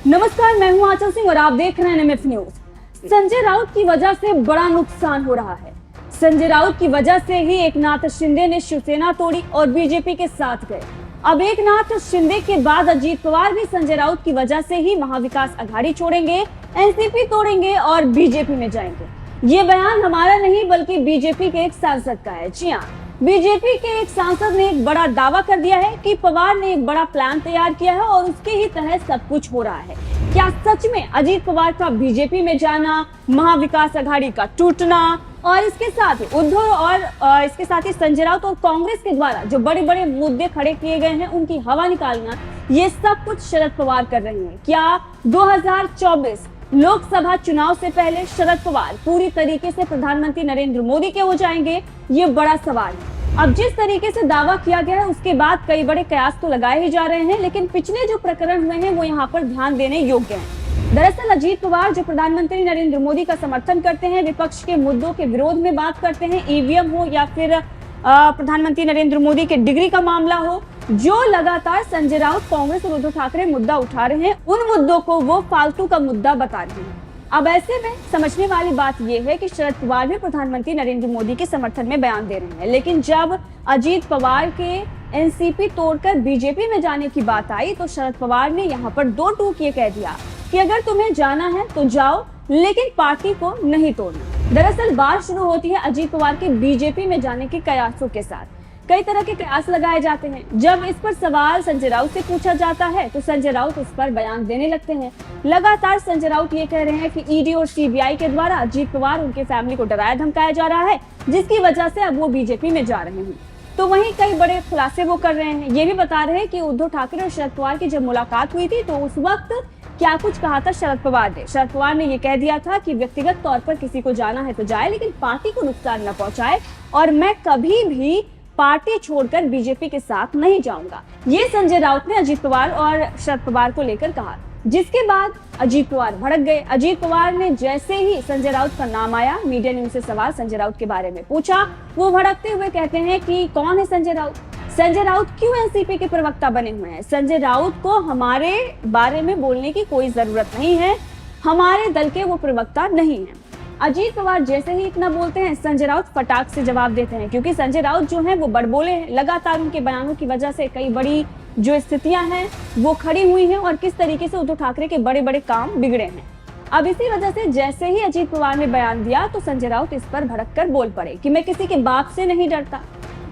नमस्कार, मैं हूं आंचल सिंह और आप देख रहे हैं एनएमएफ न्यूज। संजय राउत की वजह से बड़ा नुकसान हो रहा है। संजय राउत की वजह से ही एकनाथ शिंदे ने शिवसेना तोड़ी और बीजेपी के साथ गए। अब एकनाथ शिंदे के बाद अजीत पवार भी संजय राउत की वजह से ही महाविकास अघाड़ी छोड़ेंगे, एनसीपी तोड़ेंगे और बीजेपी में जाएंगे। ये बयान हमारा नहीं बल्कि बीजेपी के एक सांसद का है। जी हाँ, बीजेपी के एक सांसद ने एक बड़ा दावा कर दिया है कि पवार ने एक बड़ा प्लान तैयार किया है और उसके ही तहत सब कुछ हो रहा है। क्या सच में अजीत पवार का बीजेपी में जाना, महाविकास अघाड़ी का टूटना और इसके साथ ही उद्धव और इसके साथ ही संजय राउत और कांग्रेस के द्वारा जो बड़े बड़े मुद्दे खड़े किए गए हैं उनकी हवा निकालना, ये सब कुछ शरद पवार कर रहे हैं। क्या 2024 लोकसभा चुनाव से पहले शरद पवार पूरी तरीके से प्रधानमंत्री नरेंद्र मोदी के हो जाएंगे? ये बड़ा सवाल है। अब जिस तरीके से दावा किया गया है उसके बाद कई बड़े कयास तो लगाए ही जा रहे हैं, लेकिन पिछले जो प्रकरण हुए हैं वो यहाँ पर ध्यान देने योग्य हैं। दरअसल अजीत पवार जो प्रधानमंत्री नरेंद्र मोदी का समर्थन करते हैं, विपक्ष के मुद्दों के विरोध में बात करते हैं, ईवीएम हो या फिर प्रधानमंत्री नरेंद्र मोदी के डिग्री का मामला हो, जो लगातार संजय राउत, कांग्रेस और उद्धव ठाकरे मुद्दा उठा रहे हैं, उन मुद्दों को वो फालतू का मुद्दा बता रहे हैं। अब ऐसे में समझने वाली बात यह है कि शरद पवार भी प्रधानमंत्री नरेंद्र मोदी के समर्थन में बयान दे रहे हैं, लेकिन जब अजीत पवार के एनसीपी तोड़कर बीजेपी में जाने की बात आई तो शरद पवार ने यहाँ पर दो टूक ये कह दिया कि अगर तुम्हें जाना है तो जाओ, लेकिन पार्टी को नहीं तोड़ना। दरअसल बात शुरू होती है अजीत पवार के बीजेपी में जाने के कयासों के साथ। कई तरह के कयास लगाए जाते हैं। जब इस पर सवाल संजय राउत से पूछा जाता है तो संजय राउत इस पर बयान देने लगते हैं। लगातार संजय राउत ये कह रहे हैं कि ईडी और सीबीआई के द्वारा अजीत पवार, उनके फैमिली को डराया धमकाया जा रहा है, जिसकी वजह से अब वो बीजेपी में जा रहे हैं। तो वहीं कई बड़े खुलासे वो कर रहे हैं। ये भी बता रहे हैं कि उद्धव ठाकरे और शरद पवार की जब मुलाकात हुई थी तो उस वक्त क्या कुछ कहा था शरद पवार ने। शरद पवार ने ये कह दिया था कि व्यक्तिगत तौर पर किसी को जाना है तो जाए, लेकिन पार्टी को नुकसान न पहुंचाए और मैं कभी भी पार्टी छोड़कर बीजेपी के साथ नहीं जाऊंगा। ये संजय राउत ने अजीत पवार और शरद पवार को लेकर कहा, जिसके बाद अजीत पवार भड़क गए। अजीत पवार ने जैसे ही संजय राउत का नाम आया, मीडिया ने उनसे सवाल संजय राउत के बारे में पूछा, वो भड़कते हुए कहते हैं कि कौन है संजय राउत? संजय राउत क्यों एनसीपी के प्रवक्ता बने हुए हैं? संजय राउत को हमारे बारे में बोलने की कोई जरूरत नहीं है, हमारे दल के वो प्रवक्ता नहीं है। अजीत पवार जैसे ही इतना बोलते हैं संजय राउत फटाक से जवाब देते हैं, क्योंकि संजय राउत जो हैं वो बड़बोले हैं। लगातार उनके बयानों की वजह से कई बड़ी जो स्थितियां हैं वो खड़ी हुई हैं और किस तरीके से उद्धव ठाकरे के बड़े बड़े काम बिगड़े हैं। अब इसी वजह से जैसे ही अजीत पवार ने बयान दिया तो संजय राउत इस पर भड़क कर बोल पड़े कि मैं किसी के बाप से नहीं डरता।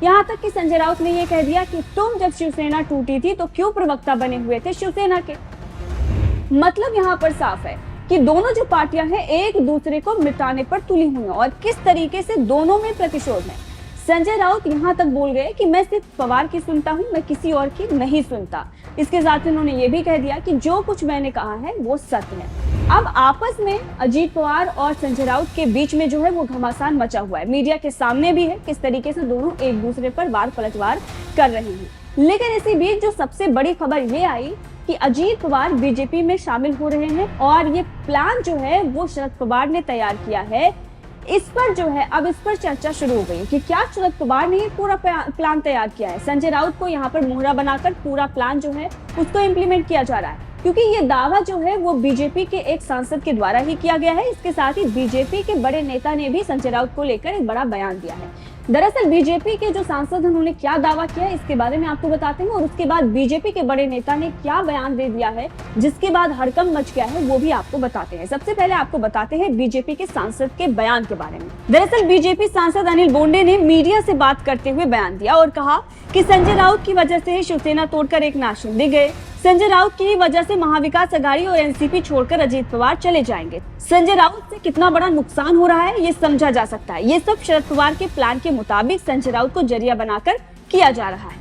यहाँ तक कि संजय राउत ने ये कह दिया कि तुम जब शिवसेना टूटी थी तो क्यों प्रवक्ता बने हुए थे शिवसेना के? मतलब यहाँ पर साफ है कि दोनों जो पार्टियां हैं एक दूसरे को मिटाने पर तुली हुई हैं और किस तरीके से दोनों में प्रतिशोध है। संजय राउत यहाँ तक बोल गए कि मैं सिर्फ पवार की सुनता हूँ, मैं किसी और की नहीं सुनता। इसके साथ उन्होंने ये भी कह दिया कि जो कुछ मैंने कहा है वो सत्य है। अब आपस में अजीत पवार और संजय राउत के बीच में जो है वो घमासान मचा हुआ है। मीडिया के सामने भी है किस तरीके से दोनों एक दूसरे पर वार पलटवार कर रहे हैं। लेकिन इसी बीच जो सबसे बड़ी खबर ये आई कि अजीत पवार बीजेपी में शामिल हो रहे हैं और ये प्लान जो है वो शरद पवार ने तैयार किया है। इस पर जो है अब इस पर चर्चा शुरू हो गई कि क्या शरद पवार ने ये पूरा प्लान तैयार किया है। संजय राउत को यहाँ पर मोहरा बनाकर पूरा प्लान जो है उसको इम्प्लीमेंट किया जा रहा है, क्योंकि ये दावा जो है वो बीजेपी के एक सांसद के द्वारा ही किया गया है। इसके साथ ही बीजेपी के बड़े नेता ने भी संजय राउत को लेकर एक बड़ा बयान दिया है। दरअसल बीजेपी के जो सांसद हैं उन्होंने क्या दावा किया है इसके बारे में आपको बताते हैं और उसके बाद बीजेपी के बड़े नेता ने क्या बयान दे दिया है जिसके बाद हड़कंप मच गया है वो भी आपको बताते हैं। सबसे पहले आपको बताते हैं बीजेपी के सांसद के बयान के बारे में। दरअसल बीजेपी सांसद अनिल बोंडे ने मीडिया से बात करते हुए बयान दिया और कहा कि संजय राउत की वजह से शिवसेना तोड़कर एकनाथ शिंदे गए। संजय राउत की वजह से महाविकास अघाड़ी और एनसीपी छोड़कर अजीत पवार चले जाएंगे। संजय राउत से कितना बड़ा नुकसान हो रहा है ये समझा जा सकता है। ये सब शरद पवार के प्लान के मुताबिक संजय राउत को जरिया बनाकर किया जा रहा है।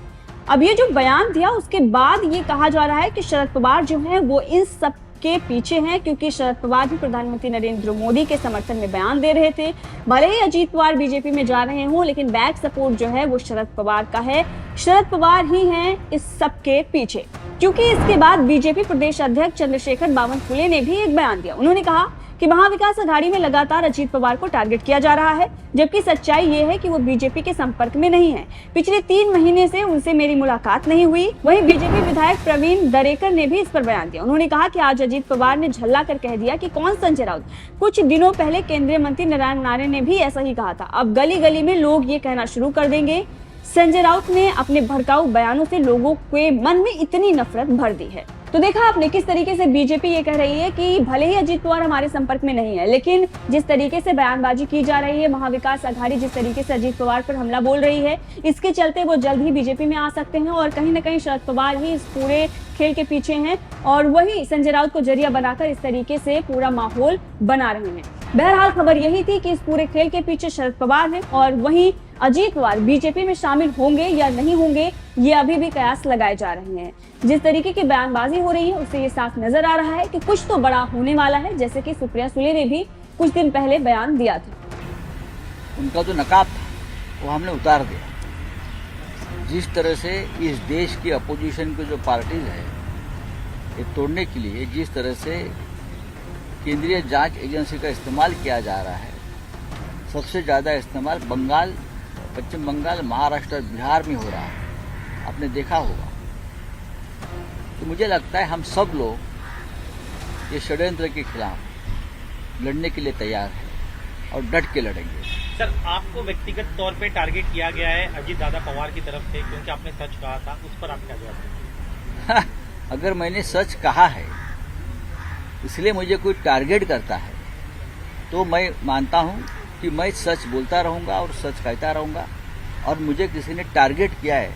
अब ये जो बयान दिया उसके बाद ये कहा जा रहा है कि शरद पवार जो है वो इन सब के पीछे हैं, क्योंकि शरद पवार भी प्रधानमंत्री नरेंद्र मोदी के समर्थन में बयान दे रहे थे। भले ही अजीत पवार बीजेपी में जा रहे हों, लेकिन बैक सपोर्ट जो है वो शरद पवार का है। शरद पवार ही हैं इस सब के पीछे, क्योंकि इसके बाद बीजेपी प्रदेश अध्यक्ष चंद्रशेखर बावनकुले ने भी एक बयान दिया। उन्होंने कहा कि महाविकास आघाड़ी में लगातार अजीत पवार को टारगेट किया जा रहा है, जबकि सच्चाई ये है कि वो बीजेपी के संपर्क में नहीं है। पिछले 3 महीने से उनसे मेरी मुलाकात नहीं हुई। वहीं बीजेपी विधायक प्रवीण दरेकर ने भी इस पर बयान दिया। उन्होंने कहा कि आज अजीत पवार ने झल्ला कर कह दिया कि कौन संजय राउत। कुछ दिनों पहले केंद्रीय मंत्री नारायण राणे ने भी ऐसा ही कहा था। अब गली गली में लोग ये कहना शुरू कर देंगे। संजय राउत ने अपने भड़काऊ बयानों से लोगों के मन में इतनी नफरत भर दी है। तो देखा आपने किस तरीके से बीजेपी ये कह रही है कि भले ही अजीत पवार हमारे संपर्क में नहीं है, लेकिन जिस तरीके से बयानबाजी की जा रही है, महाविकास आघाड़ी जिस तरीके से अजीत पवार पर हमला बोल रही है, इसके चलते वो जल्द ही बीजेपी में आ सकते हैं और कहीं न कहीं शरद पवार ही इस पूरे खेल के पीछे हैं और वही संजय राउत को जरिया बनाकर इस तरीके से पूरा माहौल बना रहे हैं। बहरहाल खबर यही थी कि इस पूरे खेल के पीछे शरद पवार है और वहीं अजीत पवार बीजेपी में शामिल होंगे या नहीं होंगे, ये अभी भी कयास लगाए जा रहे हैं। जिस तरीके की बयानबाजी हो रही है उससे ये साफ नजर आ रहा है कि कुछ तो बड़ा होने वाला है, जैसे कि सुप्रिया सुले ने भी कुछ दिन पहले बयान दिया था। उनका जो नकाब था वो हमने उतार दिया। जिस तरह से इस देश की अपोजिशन की जो पार्टीज है ये तोड़ने के लिए जिस तरह से केंद्रीय जांच एजेंसी का इस्तेमाल किया जा रहा है, सबसे ज्यादा इस्तेमाल बंगाल, पश्चिम बंगाल, महाराष्ट्र, बिहार में हो रहा है, आपने देखा होगा। तो मुझे लगता है हम सब लोग ये षड्यंत्र के खिलाफ लड़ने के लिए तैयार हैं और डट के लड़ेंगे। सर, आपको व्यक्तिगत तौर पे टारगेट किया गया है अजीत दादा पवार की तरफ से, क्योंकि आपने सच कहा था, उस पर आप क्या जवाब देंगे? अगर मैंने सच कहा है इसलिए मुझे कोई टारगेट करता है तो मैं मानता हूं कि मैं सच बोलता रहूंगा और सच कहता रहूंगा, और मुझे किसी ने टारगेट किया है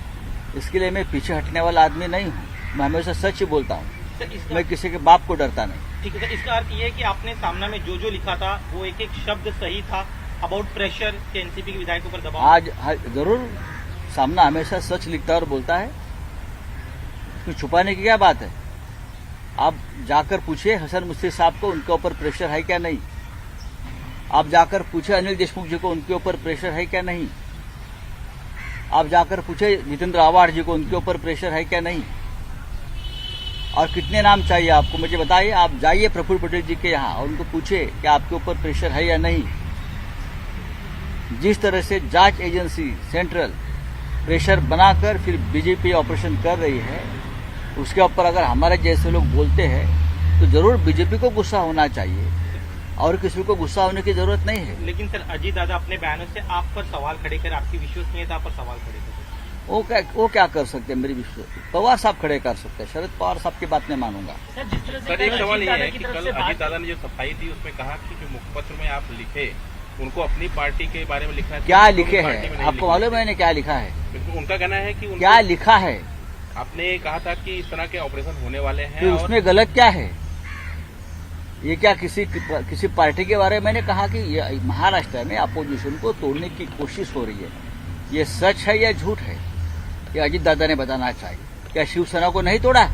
इसके लिए मैं पीछे हटने वाला आदमी नहीं हूं। मैं हमेशा सच ही बोलता हूं, मैं किसी के बाप को डरता नहीं। ठीक है, तो इसका अर्थ ये है कि आपने सामना में जो लिखा था वो एक एक शब्द सही था अबाउट प्रेशर के एनसीपी के विधायकों पर दबाव। आज जरूर सामना हमेशा सच लिखता और बोलता है, इसमें छुपाने की क्या बात है। आप जाकर पूछिए हसन मुश्तिक साहब को उनके ऊपर प्रेशर है क्या नहीं। आप जाकर पूछे अनिल देशमुख जी को उनके ऊपर प्रेशर है क्या नहीं। आप जाकर पूछे जितेंद्र आवाड़ जी को उनके ऊपर प्रेशर है क्या नहीं। और कितने नाम चाहिए आपको मुझे बताइए। आप जाइए प्रफुल्ल पटेल जी के यहाँ और उनको पूछिए कि आपके ऊपर प्रेशर है या नहीं। जिस तरह से जांच एजेंसी सेंट्रल प्रेशर बनाकर फिर बीजेपी ऑपरेशन कर रही है, उसके ऊपर अगर हमारे जैसे लोग बोलते हैं तो जरूर बीजेपी को गुस्सा होना चाहिए और किसी को गुस्सा होने की जरूरत नहीं है। लेकिन सर, अजीत दादा अपने बयानों से आप पर सवाल खड़े कर, आपकी विश्वसनीयता पर सवाल खड़े कर, वो क्या कर सकते हैं। मेरी विश्वास पवार साहब खड़े कर सकते हैं, शरद पवार साहब की बात नहीं मानूंगा। सर, एक सवाल ये है कि कल अजीत दादा ने जो सफाई दी उसमें कहा कि जो मुखपत्र में आप लिखे उनको अपनी पार्टी के बारे में लिखना है। क्या लिखे हैं आपको मालूम है मैंने क्या लिखा है? उनका कहना है कि क्या लिखा है? आपने कहा था कि इस तरह के ऑपरेशन होने वाले हैं। फिर उसमें गलत क्या है? ये क्या किसी पार्टी के बारे में मैंने कहा कि महाराष्ट्र में अपोजिशन को तोड़ने की कोशिश हो रही है। ये सच है या झूठ है? ये अजीत दादा ने बताना चाहिए। क्या शिवसेना को नहीं तोड़ा?